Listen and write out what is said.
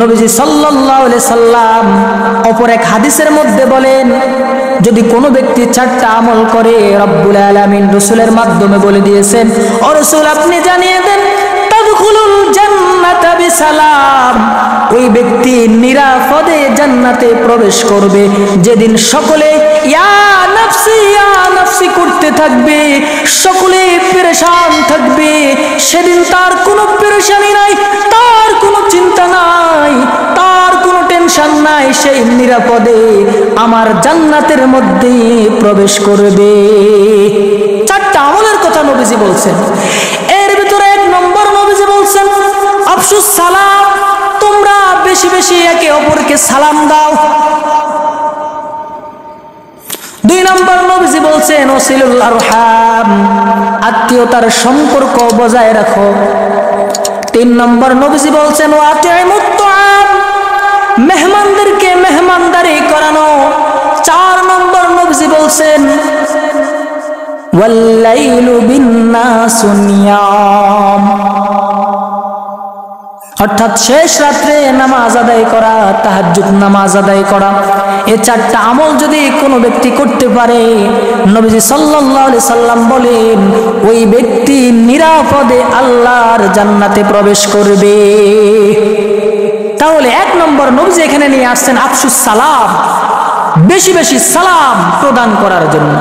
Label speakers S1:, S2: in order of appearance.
S1: নবীজি সাল্লাল্লাহু আলাইহি সাল্লাম অপর এক হাদিসের মধ্যে বলেন, যদি কোনো ব্যক্তি 4টা আমল করে, রব্বুল আলামিন রাসূলের মাধ্যমে বলে দিয়েছেন, ও রাসূল আপনি জানিয়ে দেন, তাদখুলুল জান্নাতা বিসালাম, ওই ব্যক্তি নিরাপদে জান্নাতে প্রবেশ করবে। যেদিন সকলে ইয়া নাফসি করতে থাকবে, সকলে পেরেশান থাকবে, সেদিন তার কোনো পেরেশানি নাই, তার কোনো চিন্তা নাই, তার কোনো টেনশন নাই, সেই নিরাপদে আমার জান্নাতের মধ্যে প্রবেশ করবে। 4টা আমলের কথা নবীজি বলছেন। এর ভিতরে 1 নম্বর নবীজি বলছেন আফসুস সালাম, তোমরা বেশি বেশি একে অপরকে সালাম দাও। 2 নম্বর নবীজি বলছেন ওয়াসিলুল আরহাম, আত্মীয়তার সম্পর্ক বজায় রাখো। 3 নম্বর নবীজি বলছেন ওয়াতিমুত তাআম, মেহমানদেরকে মেহমানদারি করানো। 4 নম্বর নবীজি বলছেন ওয়াল্লাইলু বিন্নাসু নিয়াম, অর্থাৎ শেষ রাত্রে নামাজ আদায় করা, তাহাজ্জুদ নামাজ আদায় করা। এই 4টা আমল যদি কোনো ব্যক্তি করতে পারে, নবীজি সাল্লাল্লাহু আলাইহি সাল্লাম বলেন ওই ব্যক্তি নিরাপদে আল্লাহর জান্নাতে প্রবেশ করবে। তাহলে 1 নম্বর নবীজি এখানে নিয়ে আসছেন আফসুস সালাম, বেশি বেশি সালাম প্রদান করার জন্য।